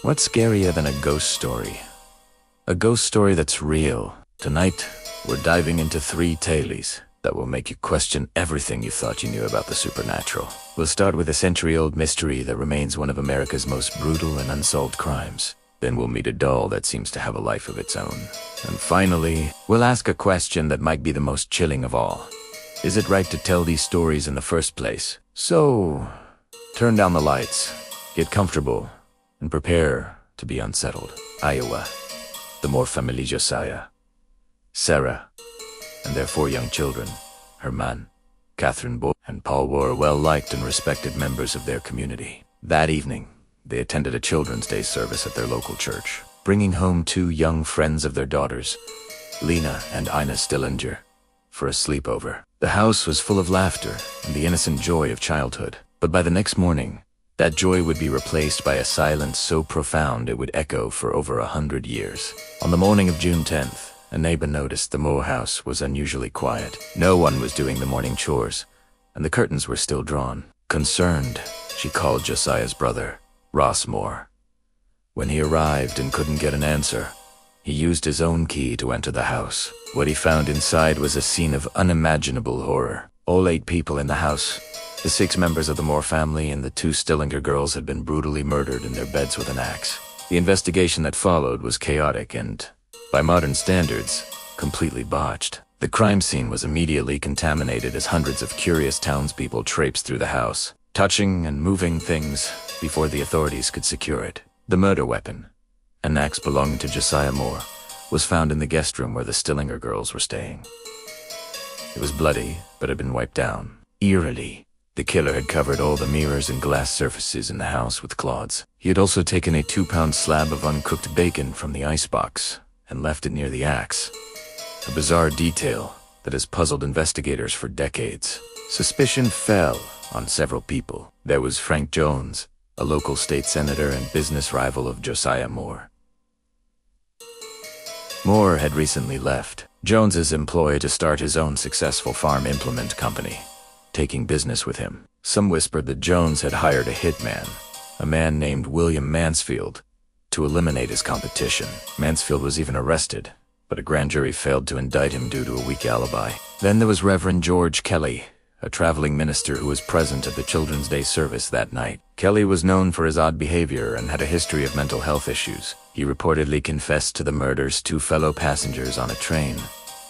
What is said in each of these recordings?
What's scarier than a ghost story? A ghost story that's real. Tonight, we're diving into 3 tales that will make you question everything you thought you knew about the supernatural. We'll start with a century-old mystery that remains one of America's most brutal and unsolved crimes. Then we'll meet a doll that seems to have a life of its own. And finally, we'll ask a question that might be the most chilling of all. Is it right to tell these stories in the first place? So, turn down the lights, get comfortable, and prepare to be unsettled. Iowa, the Moore family, Josiah, Sarah, and their 4 young children, Herman, Catherine Boy, and Paul were well-liked and respected members of their community. That evening, they attended a Children's Day service at their local church, bringing home 2 young friends of their daughters, Lena and Ina Stillinger, for a sleepover. The house was full of laughter and the innocent joy of childhood. But by the next morning, that joy would be replaced by a silence so profound it would echo for over 100 years. On the morning of June 10th, a neighbor noticed the Moore house was unusually quiet. No one was doing the morning chores, and the curtains were still drawn. Concerned, she called Josiah's brother, Ross Moore. When he arrived and couldn't get an answer, he used his own key to enter the house. What he found inside was a scene of unimaginable horror. All 8 people in the house, the 6 members of the Moore family and the 2 Stillinger girls, had been brutally murdered in their beds with an axe. The investigation that followed was chaotic and, by modern standards, completely botched. The crime scene was immediately contaminated as hundreds of curious townspeople traipsed through the house, touching and moving things before the authorities could secure it. The murder weapon, an axe belonging to Josiah Moore, was found in the guest room where the Stillinger girls were staying. It was bloody, but had been wiped down. Eerily, the killer had covered all the mirrors and glass surfaces in the house with cloths. He had also taken a 2-pound slab of uncooked bacon from the icebox and left it near the axe. A bizarre detail that has puzzled investigators for decades. Suspicion fell on several people. There was Frank Jones, a local state senator and business rival of Josiah Moore. Moore had recently left Jones's employ to start his own successful farm implement company, taking business with him. Some whispered that Jones had hired a hitman, a man named William Mansfield, to eliminate his competition. Mansfield was even arrested, but a grand jury failed to indict him due to a weak alibi. Then there was Reverend George Kelly, a traveling minister who was present at the Children's Day service that night. Kelly was known for his odd behavior and had a history of mental health issues. He reportedly confessed to the murders 2 fellow passengers on a train,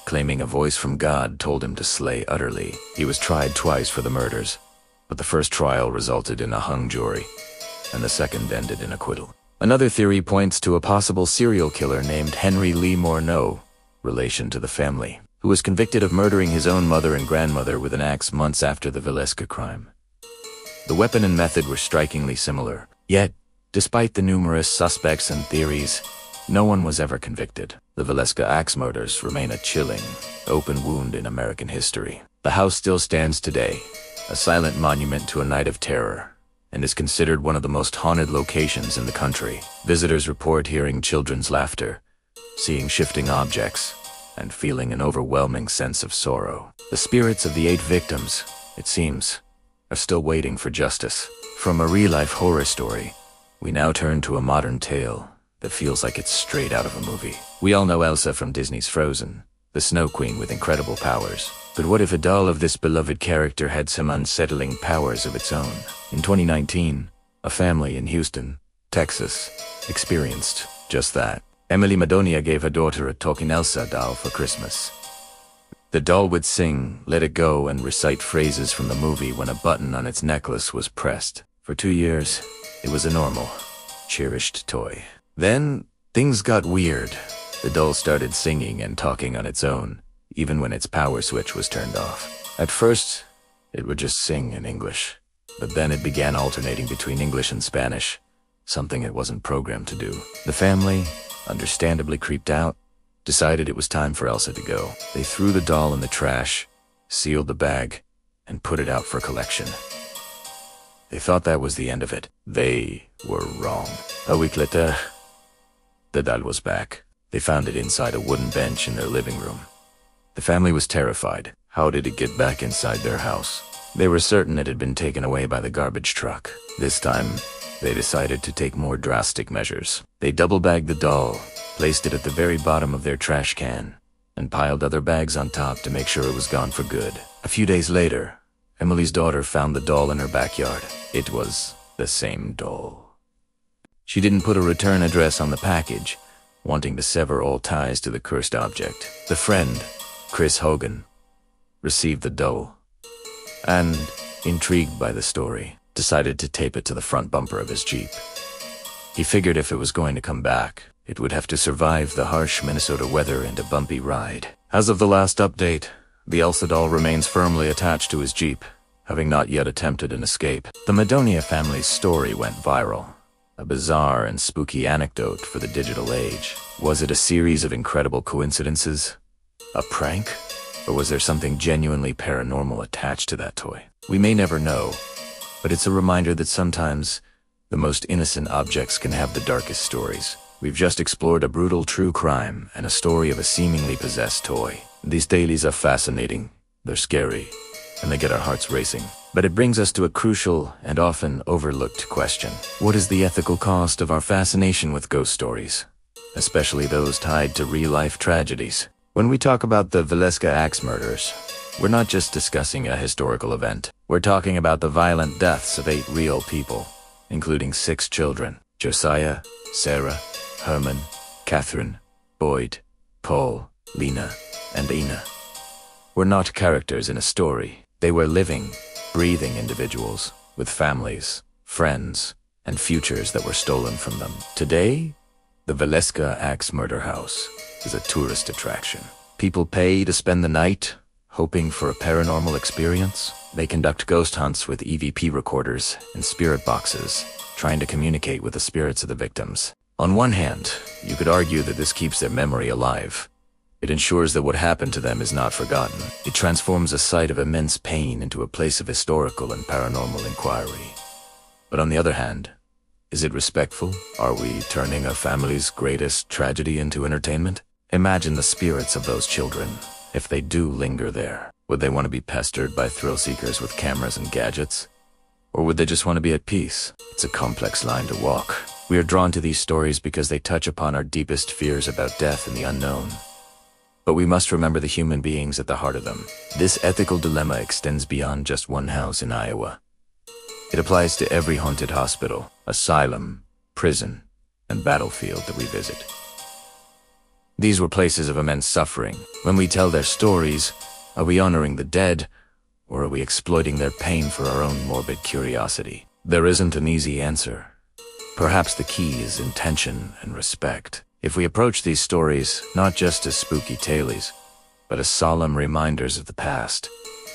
claiming a voice from God told him to slay utterly. He was tried twice for the murders, but the first trial resulted in a hung jury, and the second ended in acquittal. Another theory points to a possible serial killer named Henry Lee Moore, no relation to the family, who was convicted of murdering his own mother and grandmother with an axe months after the Willick crime. The weapon and method were strikingly similar, yet, despite the numerous suspects and theories, no one was ever convicted. The Willick axe murders remain a chilling, open wound in American history. The house still stands today, a silent monument to a night of terror, and is considered one of the most haunted locations in the country. Visitors report hearing children's laughter, seeing shifting objects, and feeling an overwhelming sense of sorrow. The spirits of the 8 victims, it seems, are still waiting for justice. From a real-life horror story, we now turn to a modern tale that feels like it's straight out of a movie. We all know Elsa from Disney's Frozen, the Snow Queen with incredible powers. But what if a doll of this beloved character had some unsettling powers of its own? In 2019, a family in Houston, Texas, experienced just that. Emily Madonia gave her daughter a talking Elsa doll for Christmas. The doll would sing, "Let It Go," and recite phrases from the movie when a button on its necklace was pressed. For 2 years, it was a normal, cherished toy. Then, things got weird. The doll started singing and talking on its own, even when its power switch was turned off. At first, it would just sing in English, but then it began alternating between English and Spanish, something it wasn't programmed to do. The family, understandably creeped out, decided it was time for Elsa to go. They threw the doll in the trash, sealed the bag, and put it out for collection. They thought that was the end of it. They were wrong. A week later, the doll was back. They found it inside a wooden bench in their living room. The family was terrified. How did it get back inside their house? They were certain it had been taken away by the garbage truck. This time, they decided to take more drastic measures. They double-bagged the doll, placed it at the very bottom of their trash can, and piled other bags on top to make sure it was gone for good. A few days later, Emily's daughter found the doll in her backyard. It was the same doll. She didn't put a return address on the package, wanting to sever all ties to the cursed object. The friend, Chris Hogan, received the doll, and, intrigued by the story, decided to tape it to the front bumper of his Jeep. He figured if it was going to come back, it would have to survive the harsh Minnesota weather and a bumpy ride. As of the last update, the Elsa doll remains firmly attached to his Jeep, having not yet attempted an escape. The Madonia family's story went viral, a bizarre and spooky anecdote for the digital age. Was it a series of incredible coincidences? A prank? Or was there something genuinely paranormal attached to that toy? We may never know, but it's a reminder that sometimes the most innocent objects can have the darkest stories. We've just explored a brutal true crime and a story of a seemingly possessed toy. These dailies are fascinating, they're scary, and they get our hearts racing. But it brings us to a crucial and often overlooked question. What is the ethical cost of our fascination with ghost stories, especially those tied to real-life tragedies? When we talk about the Willick axe murders, we're not just discussing a historical event. We're talking about the violent deaths of 8 real people, including 6 children: Josiah, Sarah, Herman, Catherine, Boyd, Paul, Lena, and Ina. Were not characters in a story. They were living, breathing individuals with families, friends, and futures that were stolen from them. Today, the Willick Axe Murder House is a tourist attraction. People pay to spend the night, hoping for a paranormal experience. They conduct ghost hunts with EVP recorders and spirit boxes, trying to communicate with the spirits of the victims. On one hand, you could argue that this keeps their memory alive. It ensures that what happened to them is not forgotten. It transforms a site of immense pain into a place of historical and paranormal inquiry. But on the other hand, is it respectful? Are we turning a family's greatest tragedy into entertainment? Imagine the spirits of those children. If they do linger there, would they want to be pestered by thrill-seekers with cameras and gadgets? Or would they just want to be at peace? It's a complex line to walk. We are drawn to these stories because they touch upon our deepest fears about death and the unknown. But we must remember the human beings at the heart of them. This ethical dilemma extends beyond just one house in Iowa. It applies to every haunted hospital, asylum, prison, and battlefield that we visit. These were places of immense suffering. When we tell their stories, are we honoring the dead, or are we exploiting their pain for our own morbid curiosity? There isn't an easy answer. Perhaps the key is intention and respect. If we approach these stories not just as spooky tales, but as solemn reminders of the past,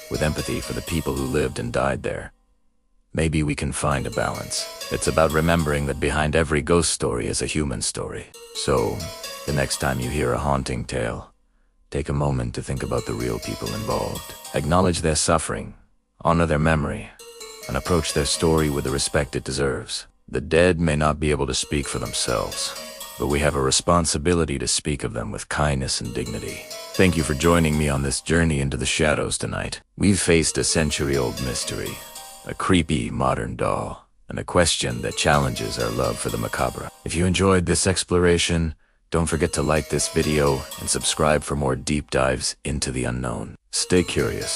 with empathy for the people who lived and died there, maybe we can find a balance. It's about remembering that behind every ghost story is a human story. So, the next time you hear a haunting tale, take a moment to think about the real people involved. Acknowledge their suffering, honor their memory, and approach their story with the respect it deserves. The dead may not be able to speak for themselves, but we have a responsibility to speak of them with kindness and dignity. Thank you for joining me on this journey into the shadows tonight. We've faced a century-old mystery, a creepy modern doll, and a question that challenges our love for the macabre. If you enjoyed this exploration, don't forget to like this video and subscribe for more deep dives into the unknown. Stay curious,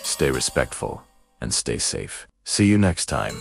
stay respectful, and stay safe. See you next time.